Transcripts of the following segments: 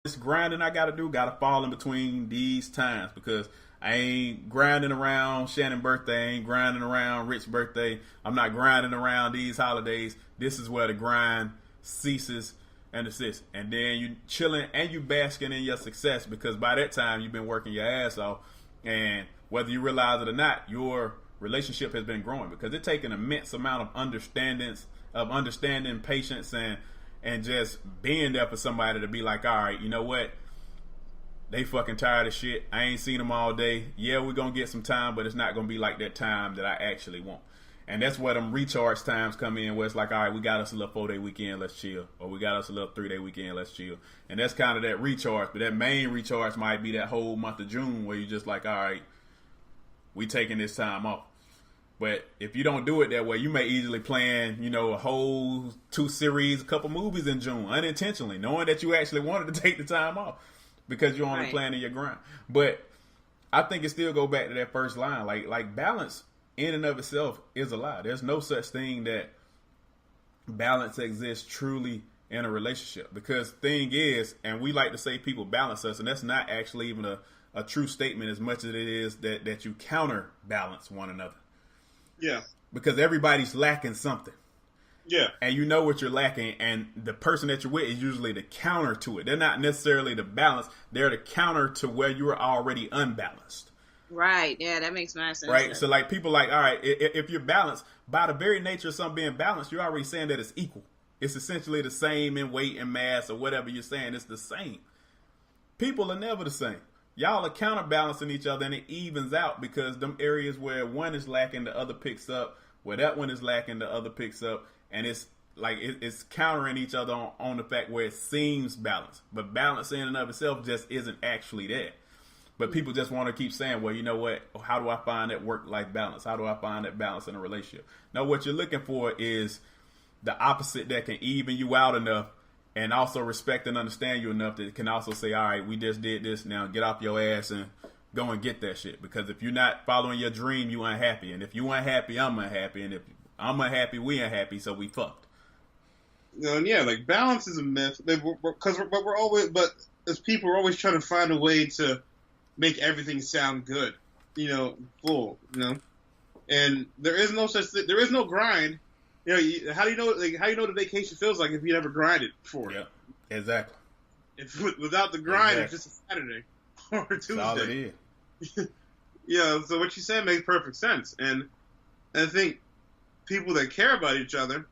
this grinding I gotta do gotta fall in between these times because I ain't grinding around Shannon's birthday, I ain't grinding around Rich's birthday, I'm not grinding around these holidays. This is where the grind ceases and assists. And then you chilling and you basking in your success because by that time you've been working your ass off, and whether you realize it or not, your relationship has been growing because it takes an immense amount of understanding, patience, and just being there for somebody to be like, all right, you know what? They fucking tired of shit. I ain't seen them all day. Yeah, we're going to get some time, but it's not going to be like that time that I actually want. And that's where them recharge times come in where it's like, all right, we got us a little 4-day weekend, let's chill. Or we got us a little 3-day weekend, let's chill. And that's kind of that recharge. But that main recharge might be that whole month of June where you're just like, all right, we taking this time off. But if you don't do it that way, you may easily plan, a whole 2 series, a couple movies in June unintentionally, knowing that you actually wanted to take the time off because you're only planning your grind. But I think it still go back to that first line. Like balance in and of itself is a lie. There's no such thing that balance exists truly in a relationship. Because thing is, and we like to say people balance us, and that's not actually even a true statement as much as it is that you counterbalance one another. Yeah. Because everybody's lacking something. Yeah. And you know what you're lacking, and the person that you're with is usually the counter to it. They're not necessarily the balance. They're the counter to where you are already unbalanced. Right. Yeah, that makes my sense. Right? So like people like, all right, if you're balanced, by the very nature of something being balanced, you're already saying that it's equal. It's essentially the same in weight and mass or whatever you're saying. It's the same. People are never the same. Y'all are counterbalancing each other and it evens out because them areas where one is lacking, the other picks up. Where that one is lacking, the other picks up. And it's like it's countering each other on the fact where it seems balanced. But balance in and of itself just isn't actually there. But people just want to keep saying, well, you know what? How do I find that work-life balance? How do I find that balance in a relationship? Now, what you're looking for is the opposite that can even you out enough and also respect and understand you enough that it can also say, all right, we just did this. Now get off your ass and go and get that shit. Because if you're not following your dream, you unhappy. And if you unhappy, I'm unhappy. And if I'm unhappy, we unhappy. So we fucked. Yeah, like balance is a myth. But as people, we're always trying to find a way to make everything sound good, full, and there is no such thing. There is no grind. How do you know? Like, how do you know what the vacation feels like if you never grinded for it? Yeah, exactly. Without the grind, It's just a Saturday or a Tuesday. That's all it is. Yeah. So what you said makes perfect sense, and I think people that care about each other,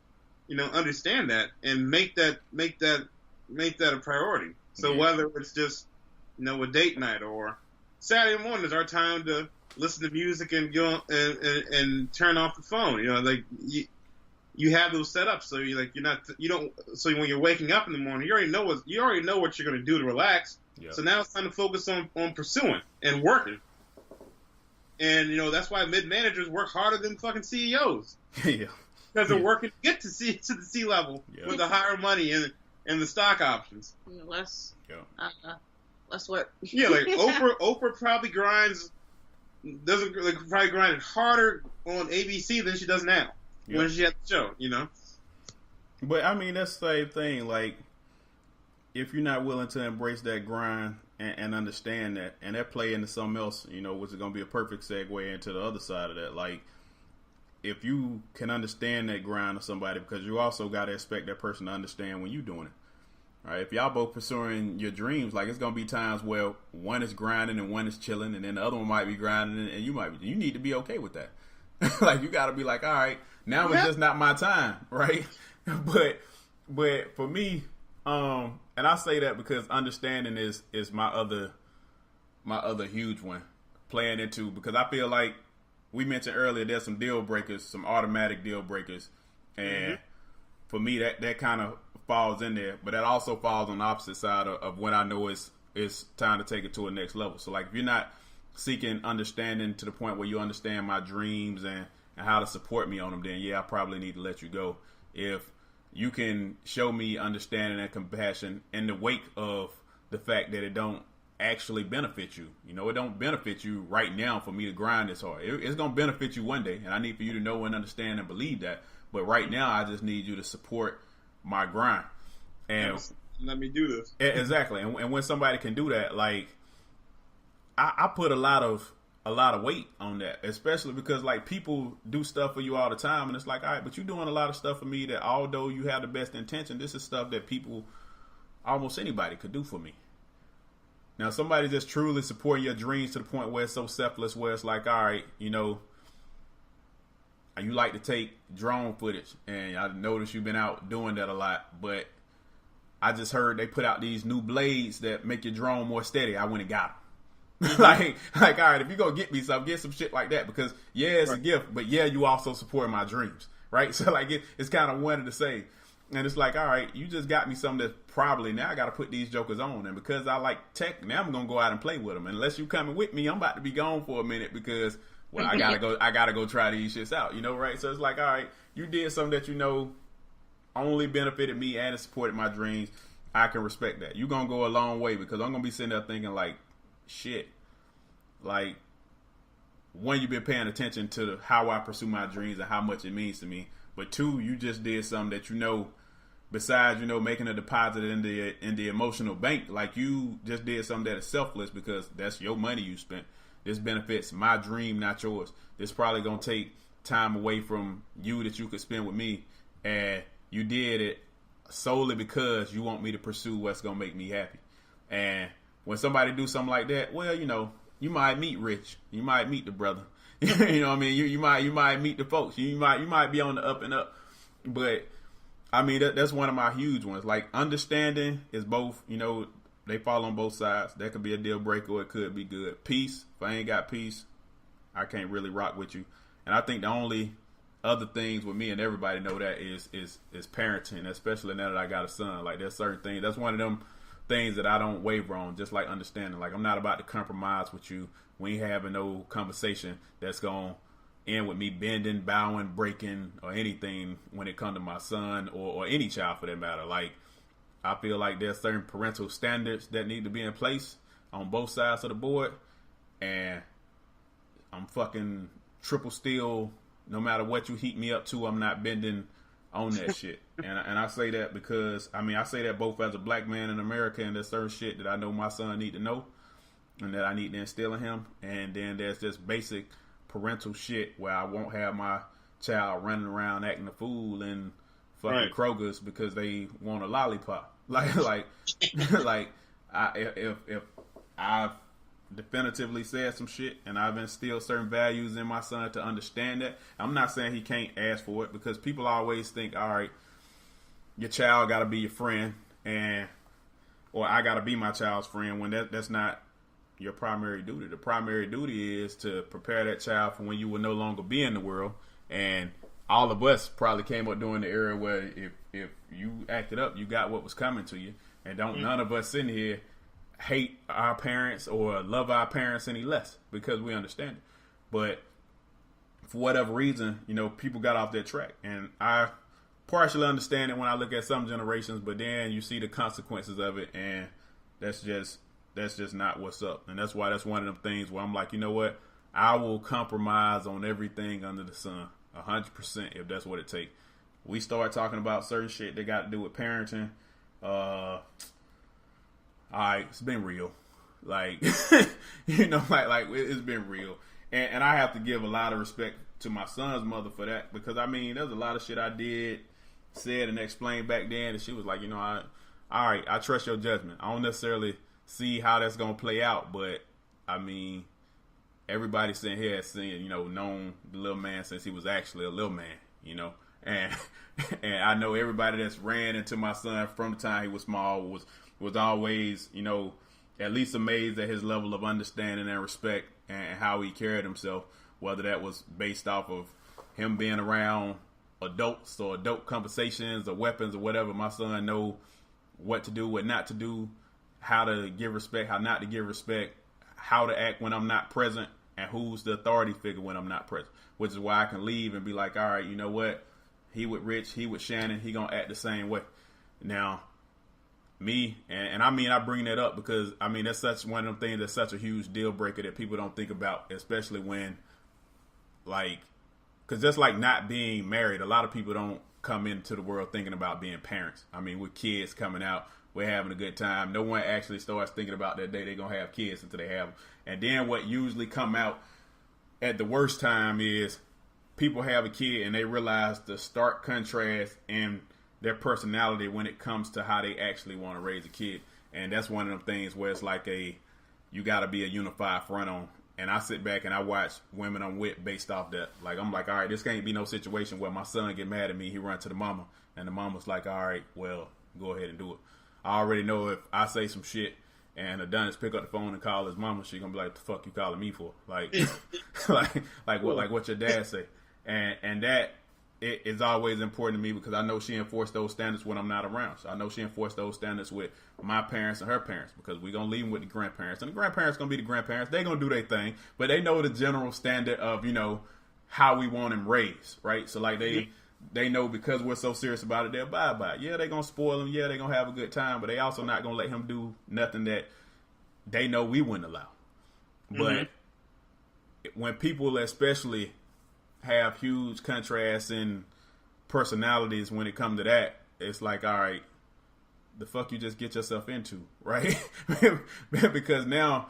understand that and make that a priority. So whether it's just a date night or Saturday morning is our time to listen to music and go and turn off the phone. You have those set up so so when you're waking up in the morning, you already know what you're going to do to relax. Yep. So now it's time to focus on pursuing and working. And that's why mid managers work harder than fucking CEOs. Yeah. Because they're working to get to the C level with the higher money and the stock options. Let's work. Yeah, like Oprah probably probably grinded harder on ABC than she does now when she had the show, But I mean, that's the same thing. Like, if you're not willing to embrace that grind and understand that, and that play into something else, which is going to be a perfect segue into the other side of that. Like, if you can understand that grind of somebody, because you also got to expect that person to understand when you're doing it. All right, if y'all both pursuing your dreams, like it's gonna be times where one is grinding and one is chilling, and then the other one might be grinding, and you need to be okay with that. Like you got to be like, all right, now it's just not my time, right? But for me, and I say that because understanding is my other huge one playing into, because I feel like we mentioned earlier there's some deal breakers, some automatic deal breakers, and for me that kind of falls in there, but that also falls on the opposite side of when I know it's time to take it to a next level. So like if you're not seeking understanding to the point where you understand my dreams and how to support me on them, then I probably need to let you go. If you can show me understanding and compassion in the wake of the fact that it don't actually benefit you, it don't benefit you right now for me to grind this hard. It's going to benefit you one day, and I need for you to know and understand and believe that. But right now, I just need you to support my grind. And let me do this. Exactly. And when somebody can do that, like, I put a lot of weight on that, especially because like people do stuff for you all the time, and it's like, all right, but you're doing a lot of stuff for me that, although you have the best intention, this is stuff that people, almost anybody, could do for me. Now, somebody just truly supporting your dreams to the point where it's so selfless, where it's like, all right, you know, you like to take drone footage, and I noticed you've been out doing that a lot, but I just heard they put out these new blades that make your drone more steady. I went and got them. like, all right, if you go get me some, get some shit like that, because yeah, it's a gift, but yeah, you also support my dreams, right? So like, it's kind of one and the same. And it's like, all right, you just got me something that probably now I got to put these jokers on. And because I like tech, now I'm going to go out and play with them. And unless you coming with me, I'm about to be gone for a minute because, well, I got to go try these shits out, you know, right? So it's like, all right, you did something that you know only benefited me and it supported my dreams. I can respect that. You're going to go a long way, because I'm going to be sitting there thinking like, shit, like, one, you've been paying attention to how I pursue my dreams and how much it means to me. But two, you just did something that, you know, besides, you know, making a deposit in the emotional bank, like, you just did something that is selfless because that's your money you spent. This benefits my dream, not yours. This probably going to take time away from you that you could spend with me. And you did it solely because you want me to pursue what's going to make me happy. And when somebody do something like that, well, you know, you might meet Rich. You might meet the brother. You know what I mean? You might meet the folks. You might be on the up and up. But I mean, that's one of my huge ones. Like, understanding is both, you know, they fall on both sides. That could be a deal breaker or it could be good. Peace. If I ain't got peace, I can't really rock with you. And I think the only other things with me, and everybody know that, is parenting, especially now that I got a son. Like, there's certain things. That's one of them things that I don't waver on, just like understanding. Like, I'm not about to compromise with you. We ain't having no conversation that's going to end with me bending, bowing, breaking, or anything when it comes to my son or any child for that matter. Like, I feel like there's certain parental standards that need to be in place on both sides of the board, and I'm fucking triple steel. No matter what you heat me up to, I'm not bending on that shit. And I say that because, I mean, I say that both as a black man in America, and there's certain shit that I know my son need to know and that I need to instill in him. And then there's just basic parental shit where I won't have my child running around acting a fool in fucking Kroger's because they want a lollipop. Like if I've definitively said some shit and I've instilled certain values in my son to understand that, I'm not saying he can't ask for it, because people always think, all right, your child got to be your friend, or I got to be my child's friend, when that's not your primary duty. The primary duty is to prepare that child for when you will no longer be in the world. And all of us probably came up during the era where if you acted up, you got what was coming to you. And don't none of us sitting here hate our parents or love our parents any less, because we understand it. But for whatever reason, you know, people got off their track. And I partially understand it when I look at some generations, but then you see the consequences of it, and that's just not what's up. And that's why that's one of them things where I'm like, you know what? I will compromise on everything under the sun, 100%, if that's what it takes. We start talking about certain shit that got to do with parenting. All right, it's been real. Like, you know, like it's been real. And I have to give a lot of respect to my son's mother for that, because, I mean, there's a lot of shit I said and explained back then, and she was like, you know, all right, I trust your judgment. I don't necessarily see how that's going to play out, but, I mean, everybody sitting here has seen, you know, known the little man since he was actually a little man, you know, and I know everybody that's ran into my son from the time he was small was always, you know, at least amazed at his level of understanding and respect and how he carried himself, whether that was based off of him being around adults or adult conversations or weapons or whatever. My son know what to do, what not to do, how to give respect, how not to give respect, how to act when I'm not present, and who's the authority figure when I'm not present, which is why I can leave and be like, all right, you know what? He with Rich, he with Shannon, he gonna act the same way. Now, me, and I mean, I bring that up because, I mean, that's such one of them things that's such a huge deal breaker that people don't think about, especially when, like, because just like not being married, a lot of people don't come into the world thinking about being parents. I mean, with kids coming out, we're having a good time. No one actually starts thinking about that day they're going to have kids until they have them. And then what usually come out at the worst time is people have a kid and they realize the stark contrast in their personality when it comes to how they actually want to raise a kid. And that's one of them things where it's like you got to be a unified front on. And I sit back and I watch women I'm with based off that. Like, I'm like, all right, this can't be no situation where my son get mad at me, he run to the mama, and the mama's like, all right, well, go ahead and do it. I already know if I say some shit and Adonis pick up the phone and call his mama, she gonna be like, the fuck you calling me for? Like, what your dad say? And that it is always important to me because I know she enforced those standards when I'm not around. So I know she enforced those standards with my parents and her parents because we're going to leave them with the grandparents. And the grandparents going to be the grandparents. They're going to do their thing. But they know the general standard of, how we want them raised, right? So, like, they know because we're so serious about it, they'll abide by it. Yeah, they're going to spoil him. Yeah, they're going to have a good time. But they also not going to let him do nothing that they know we wouldn't allow. But when people especially have huge contrasts in personalities when it comes to that, it's like, all right, the fuck you just get yourself into, right? Because now,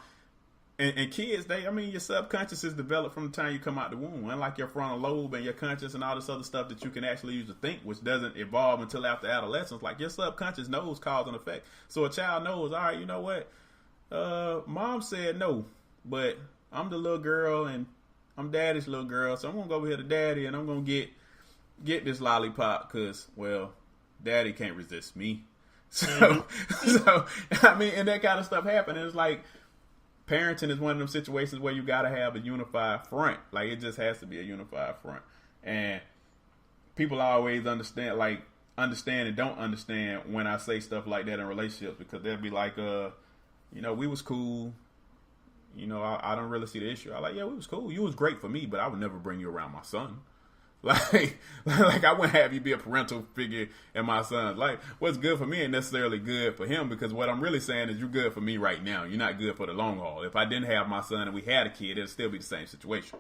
and kids, your subconscious is developed from the time you come out the womb. Unlike your frontal lobe and your conscious and all this other stuff that you can actually use to think, which doesn't evolve until after adolescence, like your subconscious knows cause and effect. So a child knows, all right, you know what? Mom said no, but I'm the little girl and I'm daddy's little girl, so I'm going to go over here to daddy and I'm going to get this lollipop because, well, daddy can't resist me. So, and that kind of stuff happened. And it's like, parenting is one of them situations where you got to have a unified front. Like, it just has to be a unified front. And people always understand and don't understand when I say stuff like that in relationships because they'll be like, we was cool. I don't really see the issue. I like, yeah, we was cool. You was great for me, but I would never bring you around my son. Like I wouldn't have you be a parental figure in my son's life. What's good for me ain't necessarily good for him because what I'm really saying is you're good for me right now. You're not good for the long haul. If I didn't have my son and we had a kid, it'd still be the same situation,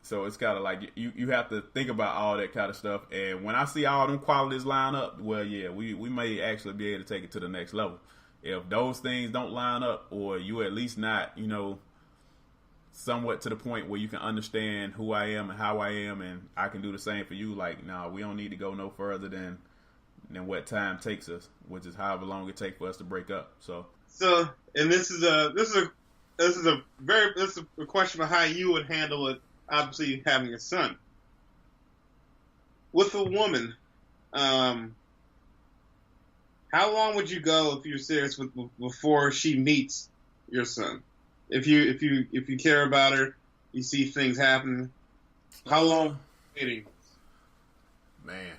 So it's kind of like you have to think about all that kind of stuff. And when I see all them qualities line up, well, yeah, we may actually be able to take it to the next level. If those things don't line up, or you at least not, somewhat to the point where you can understand who I am and how I am, and I can do the same for you. Like, no, we don't need to go no further than what time takes us, which is however long it takes for us to break up. So, and this is a question of how you would handle it. Obviously, having a son with a woman. How long would you go if you're serious before she meets your son? If you care about her, you see things happen. How long waiting? Man,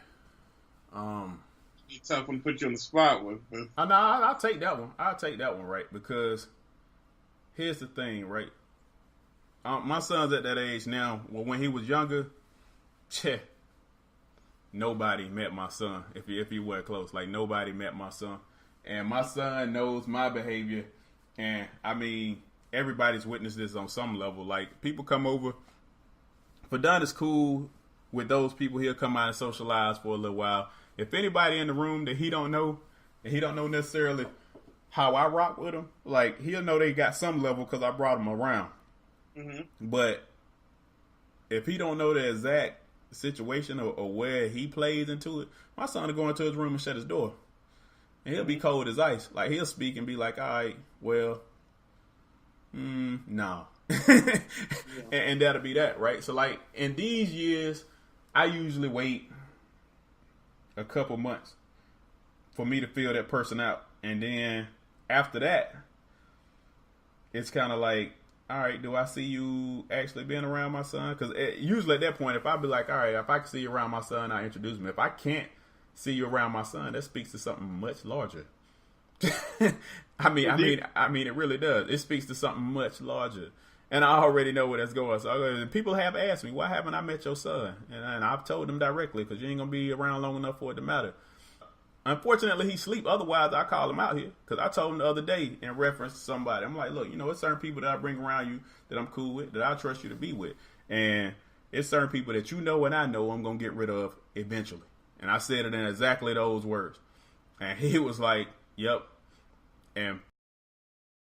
be tough one to put you on the spot with. But... I'll take that one. I'll take that one, right? Because here's the thing, right? My son's at that age now. Well, when he was younger, nobody met my son. If you were close, like nobody met my son, and my son knows my behavior. And I mean, everybody's witnessed this on some level. Like people come over. For Don is cool with those people. He'll come out and socialize for a little while. If anybody in the room that he don't know, and he don't know necessarily how I rock with him, like he'll know they got some level because I brought him around. Mm-hmm. But if he don't know the exact situation or where he plays into it, my son will go into his room and shut his door. And he'll be cold as ice. Like he'll speak and be like, all right, well, no. And that'll be that, right? So like in these years, I usually wait a couple months for me to feel that person out. And then after that, it's kind of like, all right, do I see you actually being around my son? Because usually at that point, if I be like, all right, if I can see you around my son, I introduce him. If I can't see you around my son, that speaks to something much larger. I mean, it really does. It speaks to something much larger. And I already know where that's going. So people have asked me, why haven't I met your son? And I've told them directly, because you ain't going to be around long enough for it to matter. Unfortunately, he sleep. Otherwise, I call him out here. Because I told him the other day in reference to somebody. I'm like, look, it's certain people that I bring around you that I'm cool with, that I trust you to be with. And it's certain people that you know and I know I'm going to get rid of eventually. And I said it in exactly those words. And he was like, yep. And